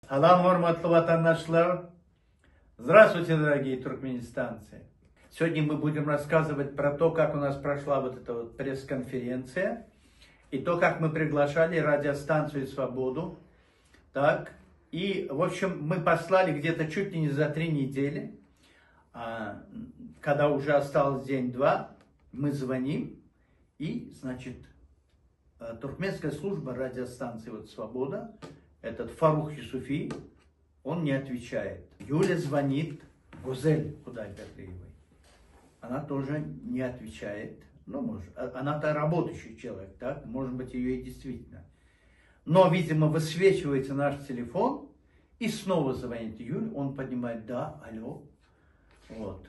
Салам, хурматтуу ватандашлар! Здравствуйте, дорогие туркменистанцы! Сегодня мы будем рассказывать про то, как у нас прошла вот эта вот пресс-конференция, и то, как мы приглашали радиостанцию «Свободу». Так, и, в общем, мы послали где-то чуть ли не за 3 недели, когда уже осталось день-два, мы звоним, и, значит, туркменская служба радиостанции вот «Свобода», этот Фарух Юсуфи, он не отвечает. Юля звонит Гузель Худайбердиевой. Она тоже не отвечает. Ну, может, она-то работающий человек, так? Может быть, ее и действительно. Но, видимо, высвечивается наш телефон, и снова звонит Юль, он поднимает: да, алло. Вот.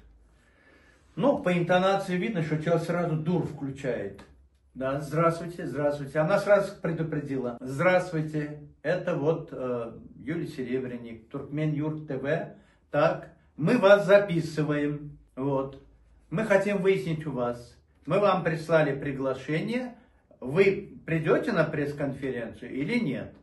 Ну, по интонации видно, что человек сразу дур включает. Да, здравствуйте, здравствуйте. Она сразу предупредила: здравствуйте, это вот Юлия Серебренник, Туркмен-Юрт ТВ. Так, мы вас записываем. Вот. Мы хотим выяснить у вас. Мы вам прислали приглашение. Вы придете на пресс-конференцию или нет?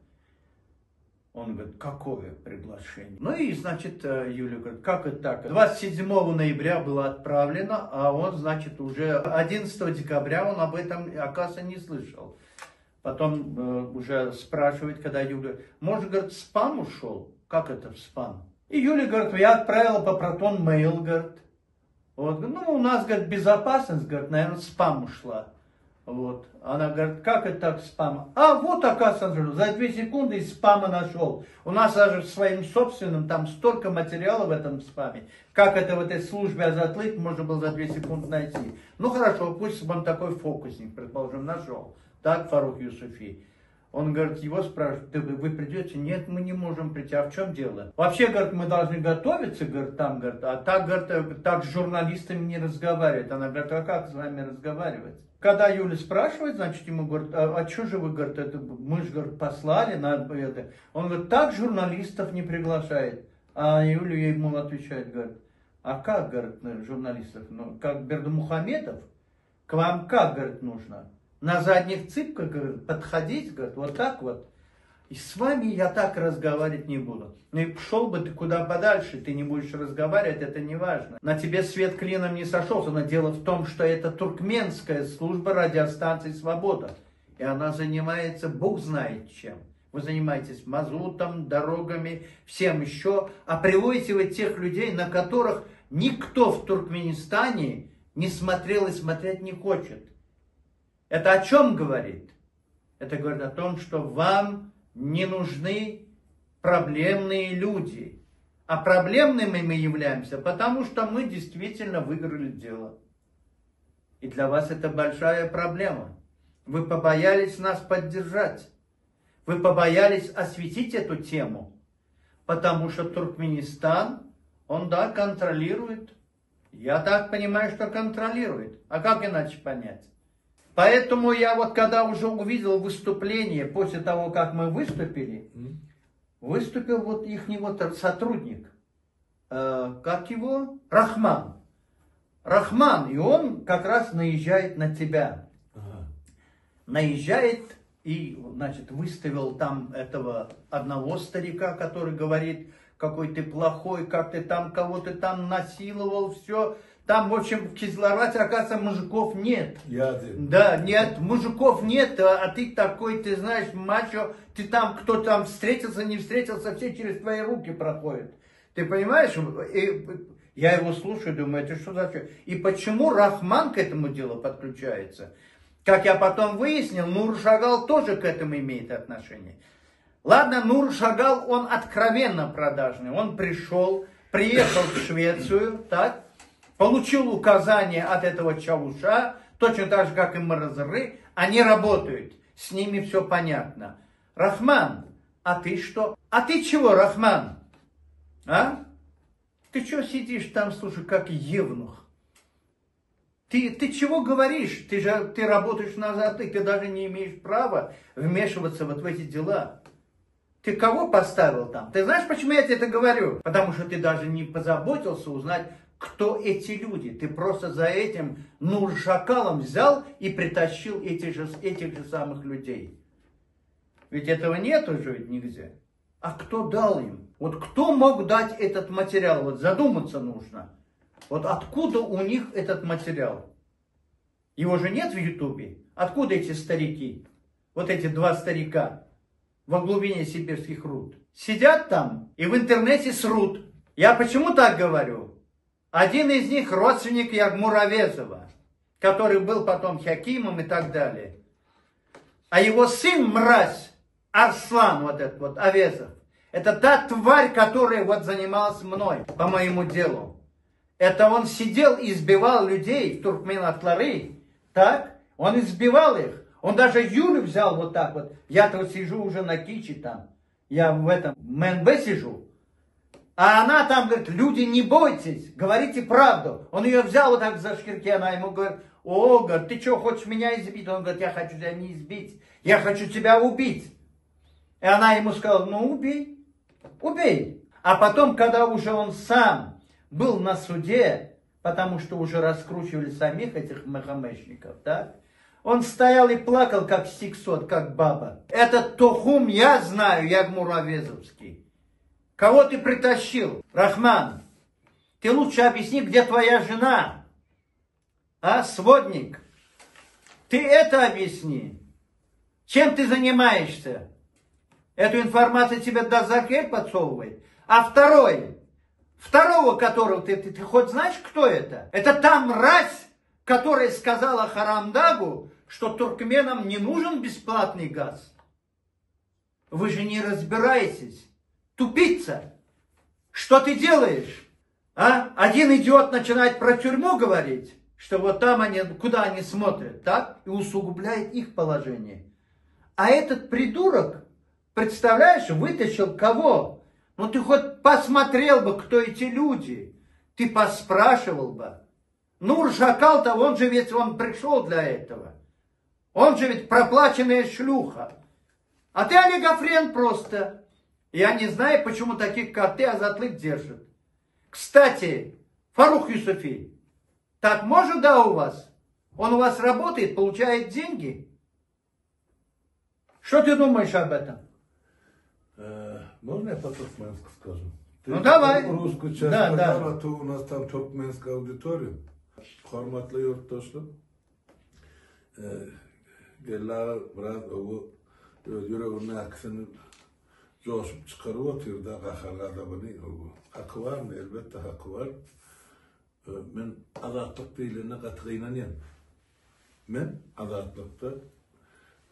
Он говорит: какое приглашение? Ну и, значит, Юля говорит: как это так? 27 ноября было отправлено, а он, значит, уже 11 декабря он об этом, оказывается, не слышал. Потом уже спрашивает, когда Юля: может, говорит, в спам ушел? Как это в спам? И Юля говорит: я отправила по Proton-Mail, говорит. Вот, ну, у нас, говорит, безопасность, говорит, наверное, в спам ушла. Вот. Она говорит: как это так спам? А вот, оказывается, за 2 секунды из спама нашел. У нас даже своим собственным там столько материала в этом спаме. Как это в этой службе Азатлык можно было за 2 секунды найти? Ну хорошо, пусть он такой фокусник, предположим, нашел. Так, Фарух Юсуфи. Он говорит, его спрашивает: вы придете? Нет, мы не можем прийти. А в чем дело? Вообще, говорит, мы должны готовиться, говорит, там, говорит, а так, говорит, так с журналистами не разговаривает. Она говорит: а как с вами разговаривать? Когда Юля спрашивает, значит, ему говорят: а что же вы, говорит, это, мы же, говорит, послали на это. Он говорит: так журналистов не приглашает. А Юля ему отвечает, говорит: а как, говорит, журналистов? Ну, как Бердымухамедов? К вам как, говорит, нужно? На задних цыпках, говорит, подходить, говорит, вот так вот. И с вами я так разговаривать не буду. Ну и пошел бы ты куда подальше, ты не будешь разговаривать, это не важно. На тебе свет клином не сошелся, но дело в том, что это туркменская служба радиостанции «Свобода». И она занимается бог знает чем. Вы занимаетесь мазутом, дорогами, всем еще. А приводите вы тех людей, на которых никто в Туркменистане не смотрел и смотреть не хочет. Это о чем говорит? Это говорит о том, что вам не нужны проблемные люди. А проблемными мы являемся, потому что мы действительно выиграли дело. И для вас это большая проблема. Вы побоялись нас поддержать. Вы побоялись осветить эту тему. Потому что Туркменистан, он, да, контролирует. Я так понимаю, что контролирует. А как иначе понять? Поэтому я вот когда уже увидел выступление, после того, как мы выступили, выступил вот их вот сотрудник, как его? Рахман. Рахман, и он как раз наезжает на тебя. Наезжает и, значит, выставил там этого одного старика, который говорит: какой ты плохой, как ты там кого-то там насиловал, все. Там, в общем, в Кизларате, оказывается, мужиков нет. Да, нет, мужиков нет, а ты такой, ты знаешь, мачо, ты там, кто там встретился, не встретился, все через твои руки проходят. Ты понимаешь? И я его слушаю, думаю, это что за что? И почему Рахман к этому делу подключается? Как я потом выяснил, Нур Шагал тоже к этому имеет отношение. Ладно, Нур Шагал, он откровенно продажный. Он приехал в Швецию, так? Получил указание от этого Чавуша, точно так же, как и Маразры, они работают, с ними все понятно. Рахман, а ты что? А ты чего, Рахман? А? Ты что сидишь там, слушай, как евнух? Ты чего говоришь? Ты работаешь назад, ты даже не имеешь права вмешиваться вот в эти дела. Ты кого поставил там? Ты знаешь, почему я тебе это говорю? Потому что ты даже не позаботился узнать, кто эти люди. Ты просто за этим Нур-Шакалом взял и притащил этих же самых людей. Ведь этого нет уже нигде. А кто дал им? Вот кто мог дать этот материал? Вот задуматься нужно. Вот откуда у них этот материал? Его же нет в Ютубе. Откуда эти старики? Вот эти два старика во глубине сибирских руд. Сидят там и в интернете срут. Я почему так говорю? Один из них родственник Ягмуравезова, который был потом хакимом и так далее. А его сын, мразь, Арслан, вот этот вот, Авезов, это та тварь, которая вот занималась мной по моему делу. Это он сидел и избивал людей в Туркмен-Атлары, так? Он избивал их. Он даже Юлю взял вот так вот. Я-то вот сижу уже на Кичи там. Я в этом МНБ сижу. А она там говорит, люди, не бойтесь, говорите правду. Он ее взял вот так за шкирки, она ему говорит, о, говорит, ты что, хочешь меня избить? Он говорит, я хочу тебя не избить, я хочу тебя убить. И она ему сказала, ну убей, убей. А потом, когда уже он сам был на суде, потому что уже раскручивали самих этих махамешников, так? Он стоял и плакал, как сиксот, как баба. Этот Тухум я знаю, Ягмуравезовский. Кого ты притащил? Рахман, ты лучше объясни, где твоя жена? А, сводник? Ты это объясни. Чем ты занимаешься? Эту информацию тебе Дазакель подсовывает. А второго которого ты хоть знаешь, кто это? Это та мразь, которая сказала Харамдагу, что туркменам не нужен бесплатный газ. Вы же не разбираетесь. Тупица. Что ты делаешь? А? Один идиот начинает про тюрьму говорить, что вот там они, куда они смотрят, так? И усугубляет их положение. А этот придурок, представляешь, вытащил кого? Ну ты хоть посмотрел бы, кто эти люди. Ты поспрашивал бы. Нур Шакал-то, он же ведь он пришел для этого. Он же ведь проплаченная шлюха. А ты олигофрен просто. Я не знаю, почему таких, как ты, Азатлык держит. Кстати, Фарух Юсуфи, так может, да, у вас? Он у вас работает, получает деньги? Что ты думаешь об этом? Можно я по-туркменски скажу? Ну давай. Русскую часть сказала, то у нас там туркменская аудитория. Hormatlı yurttaşlar. Geller biraz o yüreğinin aksini coşup çıkarıp oturuyor da kakarlarda bunu. Hakkı var mı? Elbette hakkı var. Ben azatlık değiline katılıyım. Ben azatlıkta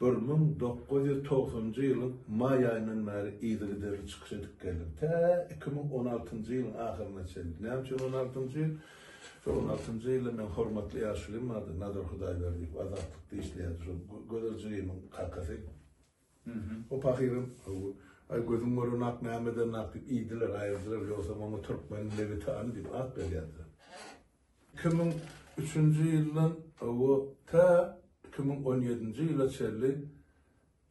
1990 yılın may ayının beri İdri'de çıkış edip geldim. Ta 2016 yılın ahırına çeldim. Ne yapacağım 16. yıl? 16. yılda ben hormatlı yaşlıyım adı Nadir Hudayverdi. Azatlıkta işleyedi. Gözürcüğümün kakası. O pakirim. Ay gözüm var onak Mehmet'e nakip iydiler, ayırdılar. Yoksa onu Türkmenleri tanı deyip at belirdi. 2003. yıldan o ta 2017. yıla çelli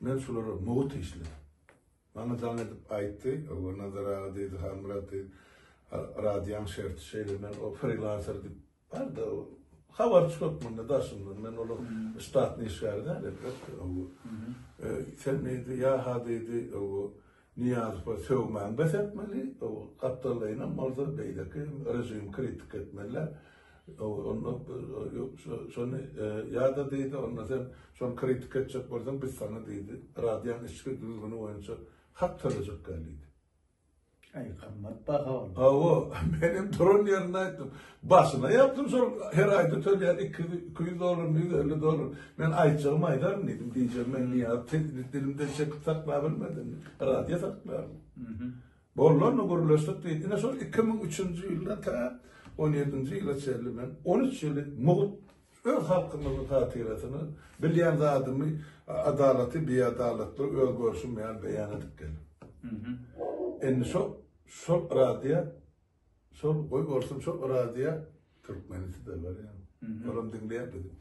ben şuları muğut işledim. Bana zannedip ayıttı. O Nazar Ağa'daydı, Hamrat'ıydı. Radyan şerti şeyle ben o freelancer deyip var da o havar çıkartmanda daşımdan ben onu statni işlerden sen neydi ya hadiydi o niyaz var sövmen bes etmeli o kaptallayına malzar beydeki rejim kritik etmeliler onu sonra ya da deydi onunla sen son kritik edecek varsan biz sana deydi radyan işçi düzgünü oyuncu hak tanıyacak geliydi. Ay kanmat bakalım. O benim torun yerine ettim. Başına yaptım sonra her ayda töler 200 dolar, 150 dolar. Ben ayçağımı aylar mıydım diyeceğim ben niye dilimde çekip sakla bilmedim. Radyo saklarım. Bollarla kuruluştuk değil. Yine sonra 2003. yılda ta 17. yıla çeldim ben. 13 yılı muğut öz halkımızın hatiratını bilen adımı adaleti bir adaletli öz görüşüm beyan edip geldim. En sol radyo, sol boy görsün sol radyo Türkmenisi de var yani. Oram dinleyemedim.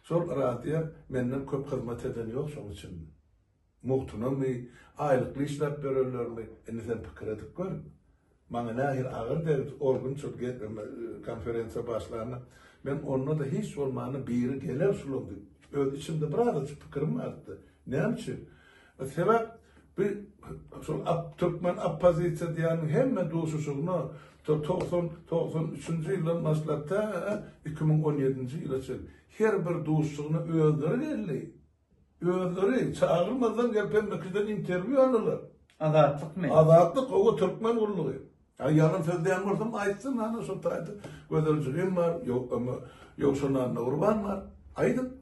Sol radyo benden köp hizmet eden yok şunun için. Muhtuna mı, aylıklı işler verirler mi? Sen fikir edip gör. Bana nahir ağır deriz, orgun çok konferansa başlarına. Ben onunla da hiç olmanı biri gelir sulundu. Öyle içimde biraz fikrim arttı. Ne için? Sebep Bir Türkmen oppozitsiya diýen hemme duşuşyny 93-nji ýylyň maslahatda 2017-nji ýyla her bir duşuşyny öýdüri geldi. Öýdüri çağırmadan gelip mekden interwiýu aldylar. Azatlyk mı? Azatlyk o Türkmen ullugy. Yarın sözden vurdum aytsın ana şu taydı. Gözölçülüğüm var, yok şundan urban var. Aydın.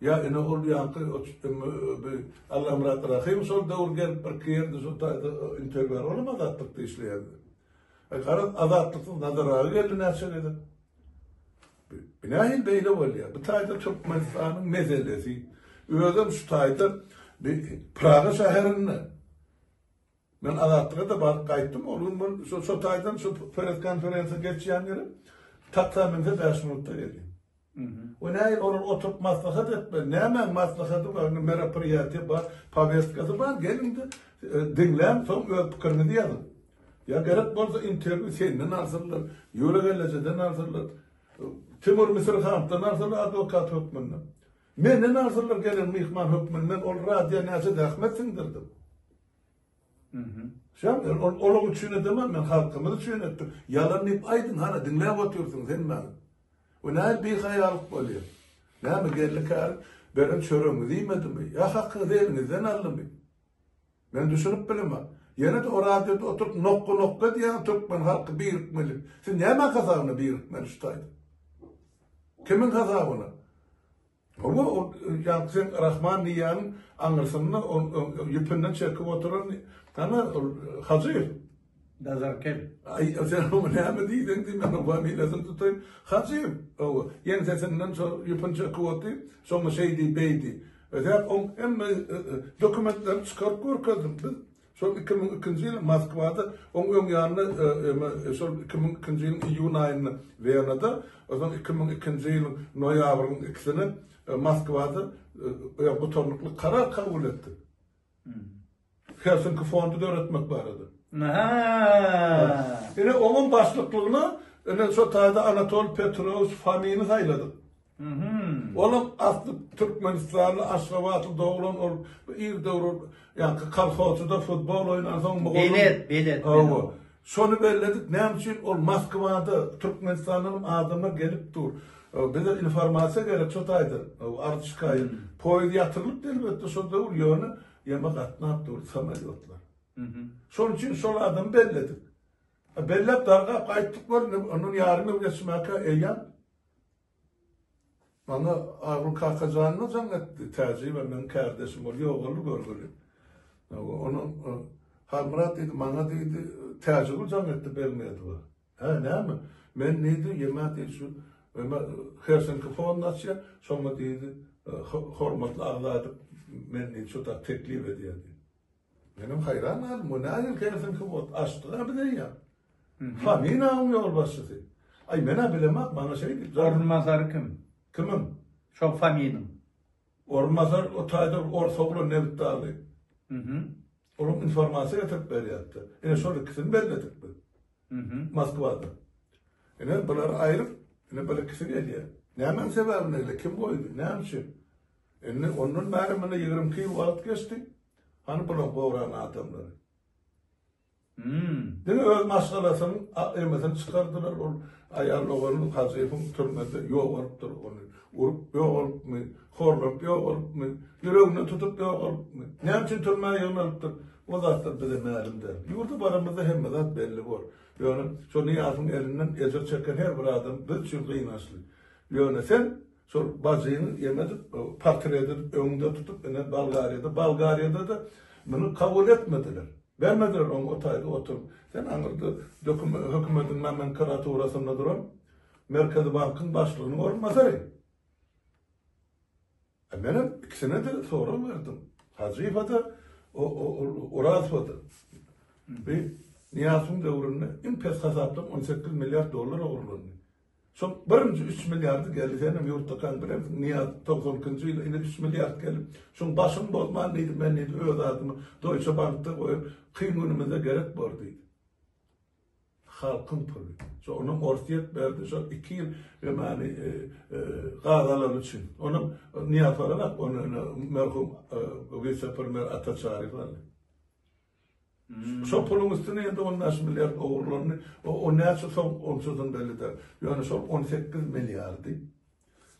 Ya ene ol yankı Allah murat rahim sol davul gel bir kıyırdı şu taydı interview olma azatlıkta işleyerdi. Karat azatlıkta nazara geldi ne söyledi. Binahil beyle ol ya. Bu taydı Türkmenistan'ın meselesi. Özüm şu taydı Praga şehirinde. Ben azatlığa da kayıttım. Onun şu taydan şu press konferansa geçen yere taksamında 5 minutta geldi. O ne onun oturup maslahat etme. Ne hemen maslahatı var, merapıriyatı var, pavestkası var. Gelin de dinleyen son fikrini diyelim. Ya gerek bolsa interview senden hazırlar, yola geleceden hazırlar. Timur Mısır Khan'dan hazırlar, avukat hükmünden. Menden hazırlar gelen mihman hükmünden, ol radya neyse de Ahmet sindirdim. Şam, onun için edemem, ben halkımı için ettim. Yalanlayıp aydın, hani dinleyip oturuyorsun sen bana. O ne bir hayalık oluyor. Ne mi geldik hal, benim çorumı değmedim mi? Ya hakkı değilinizden aldım mi? Ben düşünüp bilemem. Yine de o radyoda oturup nokka diye Türkmen halkı bir hükmeli. Sen ne hemen kazağını bir hükmeli ustaydın? Kimin kazağını? Ama yani sen Rahman Niyan'ın anırsınına yüpünden çekip oturan Hacı. Dazarkel. Ay sen onu ne mi diydin diye ben o familyadan tutayım. Hacıyım. Yani sesinden yüpün çekip oturup sonra şeydi beydi. Hem dokumentler çıkarıp korkadım. Son 2002 yıl Moskva'da onun yanına son 2002 yılın iyun ayında Viyana'da o zaman 2002 yılın noyabrın ikisini Moskva'da bu torunluklu karar kabul etti. Helsinki fondu öğretmek vardı. Yine onun başlıklığını şu tayda Anatol Petrov Fomin'i sayladı. Oğlum aslı Türkmenistanlı aşravatı doğulan iyi doğru yani kalfotsuda futbol oynarsan Belet. Şonu belledik ne için o Moskva'da Türkmenistan'ın adamı gelip dur. Bize informasyon gerek çotaydı. Artışkayı poydu yatırılıp elbette şu doğru yönü yemek atnap dur sameliyotlar. Şunun için şu adam belledik. Bellep darga kayıttık var onun yarını geçmeka eyan. Bana Avrupa kalkacağını zannetti tercih ve ben kardeşim oluyor oğlu görgülü. Onun Hamrat dedi, bana dedi tercih zannetti belmedi var. Ha ne mi? Ben neydi yemeğe dedi şu Helsinki fondasyonu sonra dedi hormatlı ağladı ben neydi şu da teklif ediyordu. Benim hayran alım o ne ayır Helsinki fond açtı abi de ya. Famina olmuyor başladı. Ay bana bilemek bana şey dedi. Ormazar kim? Kimin? Çok famiyinin. Ormazar o tayda ortaokulu nevit dağlı. Onun informasyon getirip veriyordu. Yine sonra ikisini belledik biz. Moskva'da. Yine bunları ayırıp, yine böyle ikisi geliyor. Ne hemen sebebini öyle, kim koydu, ne için? Yine onun merimine 20 yıl vakit geçti. Hani bunu boğuran adamları. Yine öz maskalasının emesini çıkardılar. Ayarlığının hazifin türmede yok olup dur onu. Urup yok olup mu, horlup yok olup mu, yüreğini tutup yok olup mu. Ne için türmeye yönelik dur? O zatlar bize melim der. Yurdu baramızda hem zat belli var. Yani şu Niyaz'ın elinden ecir çeken her bir adam bir çılgı inançlı. Yani sen şu bacıyını yemedip, partre edip, önünde tutup, yine Bulgarya'da da bunu kabul etmediler. Vermediler onu o tayda oturup. Sen anırdı hükümetin nomenklaturasında duran Merkez Bank'ın başlığını ormazarı. Benim ikisine de soru verdim. Hacifa'da, Urazfa'da. Ve Niyaz'ın devrinde en pes hesaplam 18 milyar dolar uğurlandı. Son birinci 3 milyardı geldi. Senin yurtta kangrem Niyaz 92. yıl yine 3 milyar geldi. Son başım bozman neydi ben neydi öyle adımı Deutsche Bank'ta koyup kıyım önümüze gerek vardı. Halkın pulu. So onun ortiyet verdi. So 2 yıl yani gadalar için. Onun niyet olarak onun merhum vice premier Ataçarif var. Şu pulun üstüne indi 10 milyar oğurlarını, o neyse son onsuzun belli der. Yani son 18 milyardı.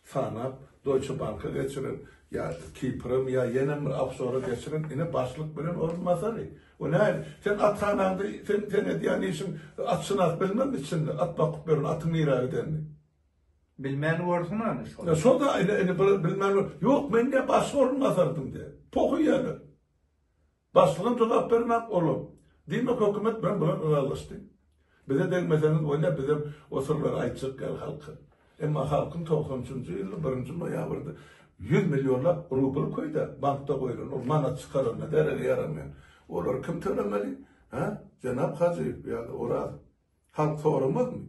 Sana Deutsche Bank'a geçirin, ya Kipr'ım ya yenem Afsor'a geçirin, yine başlık bilen olmasa ne? O ne? Sen athananda, sen ediyen işin atsın at bilmem içinde, at bakıp verin, atın ira ödenli. Bilmeyen varsa mı? Ya so da bilmem, yok ben de başlı olmazardım diye. Poku yani. Başlığın cevap vermem oğlum. Değil mi hükümet ben buna ıralıştım. Bize denmeseniz oyna bizim o soruları aytacak gel halkı. Ama halkın 93. yılı 1. noyabr'da 100 milyonlap rubl koydu. Bankta koydu. O manat çıkarılma derece yaramıyor. Onlar kim tölemeli? Ha? Cenab-ı Hacı ya da orada. Halk soğuramaz mı?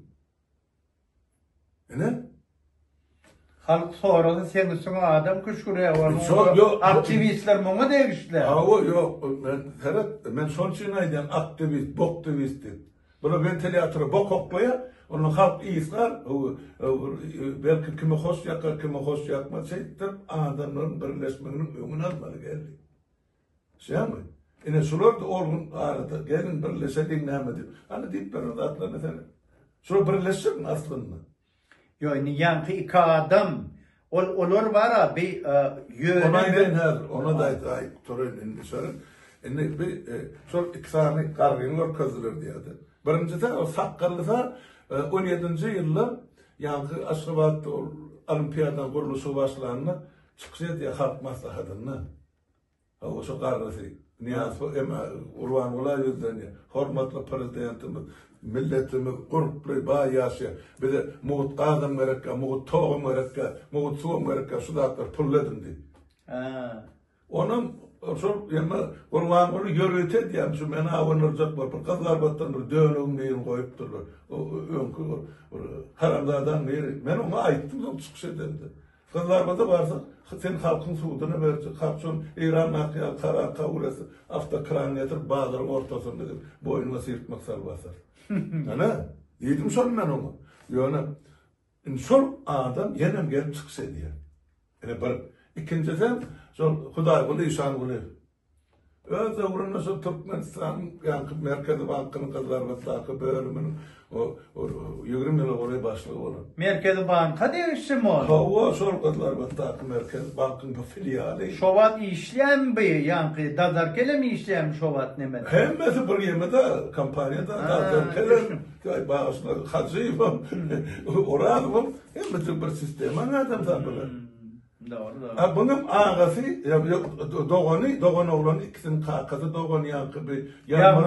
Ne? Halk sonrası sen üstüne adam kuşkuruya var. Yok. Aktivistler mı değiştiler? Yok. Ben son çiğnayden aktivist, boktivistim. Bunu ben teatro bok oklaya, onun halk iyisler, belki kimi hoş yakar, kimi hoş yakmaz, şeydir, adamların birleşmenin önüne almalı geldi. Şey mi? Yine sular da olgun arada, gelin birleşe dinlemedim. Hani deyip ben orada atlarını seni. Sular birleşir mi aslında? Yani yankı iki adam, olur var ha, bir yönü. Ona da ay torun indi sorun. Indi bir sonra iki tane kargınlar kazılır diyordu. Birincisi o Sakkırlı'da 17. yıllar yankı Aşgabat'ta Olimpiyadan kuruluşu başlarına çıkacak diye halk maslahatına. O şu kargısı. Niyaz Urvan Ulay yüzden hormatlı prezidentimiz, milletimiz kurplu bağ yaşıyor. Bir de muğut adam gerekka, muğut toğum gerekka, muğut suğum gerekka, sudatlar pulladın diye. Onun şu yana Urvan Ulay yürüyte diyem şu beni avunurcak var. Kızlar battan bir dönüm neyin koyup durur. Önkü haramdadan neyri. Ben ona aittim da çıkış edildi. Kızlar bada varsa sen halkın suudunu verecek. Halkın İran nakıyal karar kavurası. Hafta kran getir bağların ortasında dedim. Boynuna sıyırtmak salbasar. Yani dedim son ben onu. Yani son adam yenem gelip çıksa diye. Yani bir ikinciden son Huday bunu işan bunu. Öyle uğruna şu Türkmenistan yankı Merkezi Bankı'nın kızlar ve takı bölümünün o 20 yıl oraya başlığı olan. Merkezi Banka değişti mi o? Hava sol kızlar ve takı Merkezi Bankı'nın filiali. Şovat işleyen bir yankı, Dazarkele mi işleyen Şovat ne mi? Hem de bir yemede kampanyada Dazarkele bağışına hacıyım, oranım hem de bir sistem anladım böyle. Doğru. Bunun ağası, Doğan oğlan ikisinin kakası, Doğan yankı bir Yağmur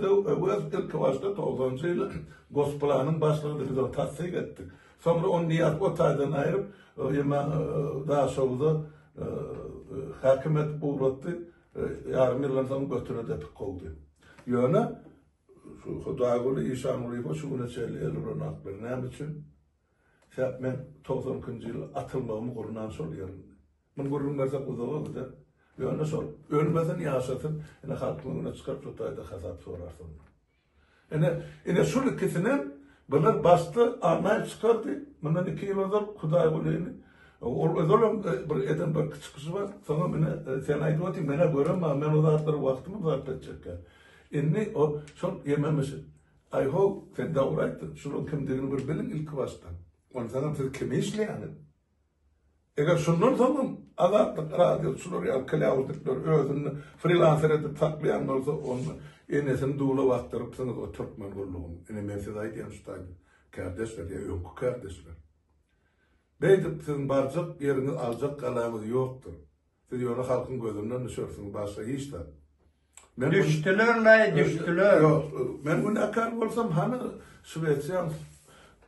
da ilk başta 90. yılı Gosplan'ın başlığında biz onu tasdik ettik. Sonra onu niyat o taydan ayırıp, daha sonra hükümet uğrattı, yarım yıldan sonra götürüp de oldu. Yani, şu Hudaygoğlu İşan Ulu'yu şunu söyleyelim, onu akbir, ne için? Ben 90. yıl atılmamı korunan soruyorum. Ben korunmazsak uzağa gider. Yani sor. Ölmeden yaşatın. Yani halkın çıkıp tutayda hesap sorarsın. Yani şu ikisinin bunlar bastı anlayıp çıkardı. Bundan 2 yıl oldu Hudaygoğlu'nu. Oğlum bir eden bir çıkışı var. Sonra beni sen aydı otayım. Bana göremem. Ben o zaten vaktimi zarf edecek. Yani o son yememişsin. I hope sen doğru ettin. Şunun kimdiğini bir bilin ilk baştan. Onun zaman siz kimi işleyenin? Eğer şundan zaman azatlık radyo, şunları alkalavuzluklar, özünü freelancer edip taklayan olsa onu enesini doğulu vaktırıpsınız o Türkmen kuruluğunu. Ben size ait yanıştaydım. Kardeşler ya, önkü kardeşler. Beydip sizin barcak yeriniz alacak kalamız yoktur. Siz yolu halkın gözünden düşürsünüz, başka hiç de. Düştüler. Yok, ben bunu akar olsam hani Şveçyan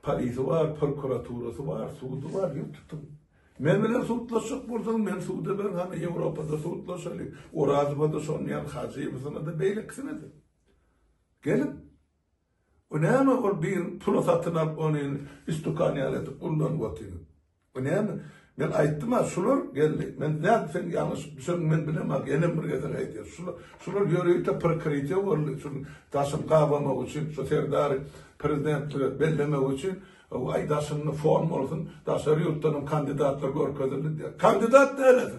Paris'i var, prokuraturası var, suudu var, yuttum. Men bilen suutlaşıp bulsam, men suudu ben hani Avrupa'da suutlaşalı. O razıbada son yan hacıyımızına da beyleksine de. Gelin. O ne ama o bir pulu satın alıp onu istukani aletip kullan vatını. O ne ama ben ayttım ha, şular geldi. Ben ne sen yanlış bir şey ben bilemem. Enem bir gezer aytıyor. Şular görüyor da prekrite var. Şunun taşım kavramak için, şu serdar prezident bellemek için o aydaşının form olsun, daşarı yurttanın kandidatlar görkezildi diye. Kandidat değiliz.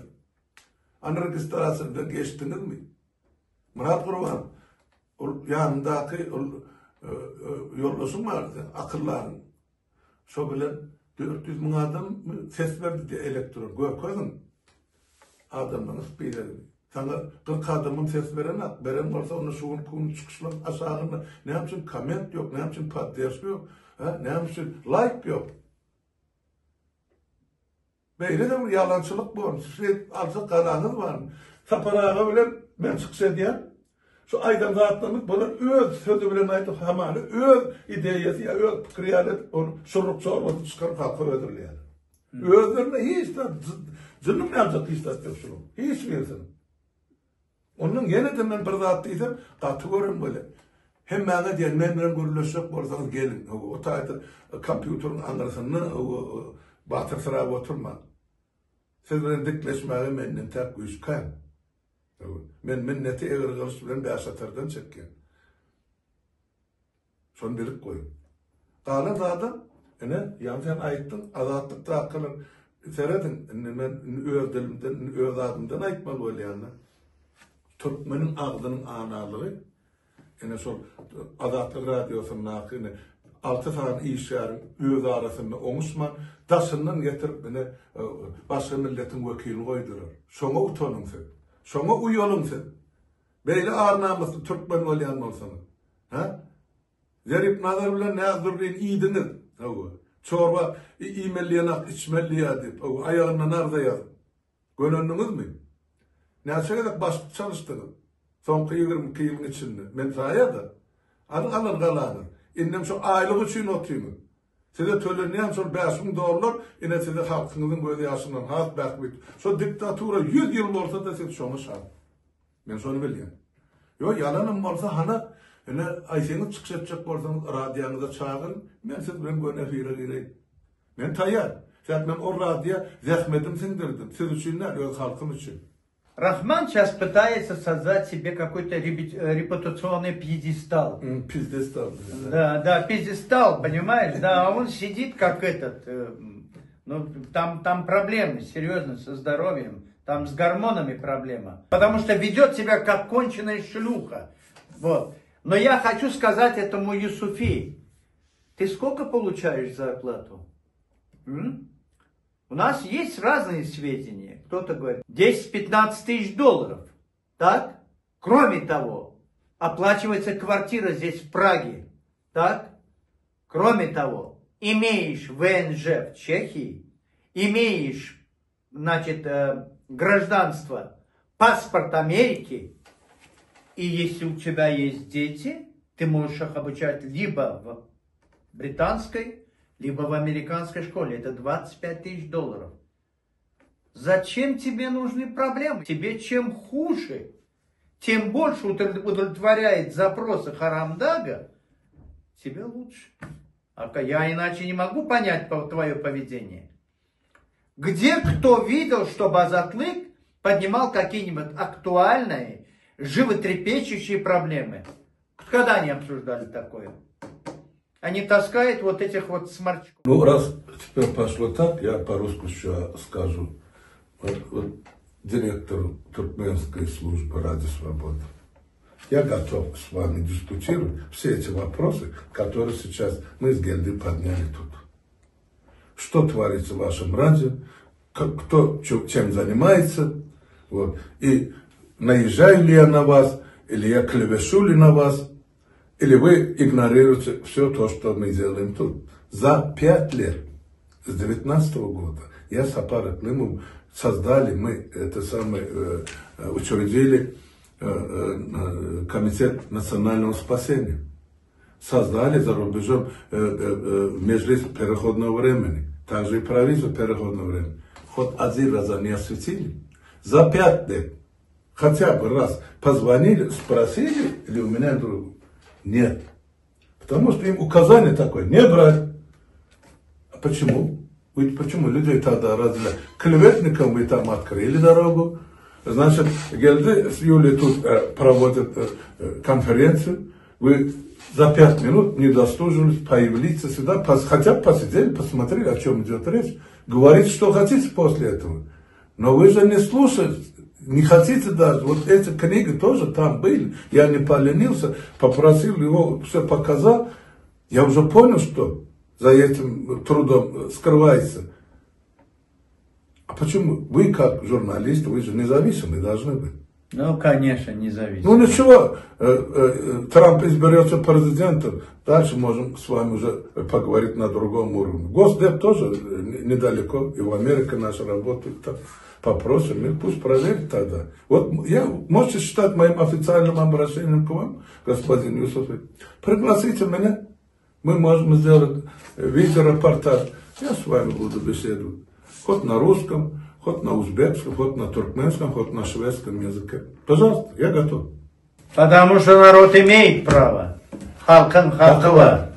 Ana registrasyonda geçtiniz mi? Murat Kurban, yanındaki yoldaşım vardı, akılların. Şu bilen 400 bin adam ses verdi diye elektron. Koydun adamların bir sana 40 adamın ses veren varsa onu şuun kuğun çıkışlan aşağına ne yapsın comment yok, ne yapsın patates yok, ne yapsın like yok. Böyle de bir yalancılık bu. Alsa kararınız var mı? Saparağa bile ben çıksa diye şu aydan rahatlamak bana öz sözü bile aydı hamanı öz ideyesi ya öz fikri onu sorup sormadı çıkarıp halka ödürlü yani. Özlerine hiç de zınnım ne yapacak hiç de şunu. Hiç versin. Onun yeniden ben bir rahatlıysam katıyorum böyle. Hem bana diyen benimle görülüşecek borsanız gelin. O tayda kompüterin anlarısını batır sıra oturma. Sizlerin dikleşmeyi menden tek güçken. Men minneti eğer kılıç bilen bir aşatırdan çekken. Son bilik koyun. Kalan adam, yani sen ayıttın, azatlıkta akılın, seyredin, ben öz dilimden, öz adımdan ayıtmalı öyle yani. Türkmenin ağzının analığı, son azatlık radyosunun akını, 6 tane işlerin öz arasında onuşman, dasından getirip beni başka milletin vekilini koydurur. Sonra utanın sen. Sonra uyuyalım sen. Böyle ağır namuslu Türkmen olayan olsanız. Zerip nazar bile ne hazırlayın iyiydiniz. Çorba imelliyanak içmelliya deyip ayağından arda yazın. Gönlünüz mü? Ne söyledik başka çalıştınız. Son 22 yılın içinde. Ben sahaya da. Alın kalanır. İnnem şu aylık için oturumu. Size tölenleyen sonra $5.000 yine size halkınızın böyle yaşından halk bekliyor. So diktatura 100 yıl olsa da siz şunu şart. Ben şunu biliyorum. Yok yalanım varsa hana yine Ayşe'ni çıkacak olsanız radyanıza çağırın. Ben siz ben böyle gireyim. Ben tayyar. Zaten ben o radya zahmetim sindirdim. Siz için ne? Yok halkım için. Рахман сейчас пытается создать себе какой-то репутационный пьедестал. Пьедестал. Да, пьедестал, понимаешь? Да, он сидит как этот. Ну, там проблемы серьезно со здоровьем. Там с гормонами проблема. Потому что ведет себя как конченая шлюха. Вот. Но я хочу сказать этому Юсуфи. Ты сколько получаешь зарплату? У нас есть разные сведения. Кто-то говорит, 10-15 тысяч долларов. Так? Кроме того, оплачивается квартира здесь в Праге. Так? Кроме того, имеешь ВНЖ в Чехии, имеешь, значит, гражданство, паспорт Америки, и если у тебя есть дети, ты можешь их обучать либо в британской, либо в американской школе. Это 25 тысяч долларов. Зачем тебе нужны проблемы? Тебе чем хуже, тем больше удовлетворяет запросы Харамдага, тебе лучше. Я иначе не могу понять твое поведение. Где кто видел, чтобы Азатлык поднимал какие-нибудь актуальные, животрепещущие проблемы? Когда они обсуждали такое? Они таскают вот этих вот сморчков. Ну, раз теперь пошло так, я по-русски еще скажу. Вот директору Туркменской службы Радио Свобода. Я готов с вами дискутировать все эти вопросы, которые сейчас мы с Гельдой подняли тут. Что творится в вашем радио, кто чем занимается, вот. И наезжаю ли я на вас, или я клевешу ли на вас, или вы игнорируете все то, что мы делаем тут. За 5 лет, с 19 года, я с Апарат Лимом создали, мы это самое, учредили Комитет национального спасения. Создали за рубежом Межлис переходного времени, также и правительство переходного времени. Хоть один раз они осветили. За 5 лет хотя бы раз позвонили, спросили, или у меня друг. Нет. Потому что им указание такое, не брать. А почему? Ведь почему людей тогда разделяют? Клеветникам вы там открыли дорогу. Значит, Гельды с Юлей тут проводят конференцию. Вы за 5 минут не дослужились появиться сюда, хотя бы посидели, посмотрели, о чем идет речь. Говорите, что хотите после этого. Но вы же не слушаете, не хотите даже, вот эти книги тоже там были, я не поленился, попросил его, все показал, я уже понял, что за этим трудом скрывается. А почему? Вы как журналист, вы же независимые должны быть. Ну, конечно, независимо. Ну ничего, Трамп изберется президентом, дальше можем с вами уже поговорить на другом уровне. Госдеп тоже недалеко, и в Америке наши работают там. Попросим их, пусть проверят тогда. Вот можете считать моим официальным обращением к вам, господин Юсуфович. Пригласите меня, мы можем сделать видеорепортаж. Я с вами буду беседовать. Хоть на русском, хоть на узбекском, хоть на туркменском, хоть на шведском языке. Пожалуйста, я готов. Потому что народ имеет право. Халкан хакова.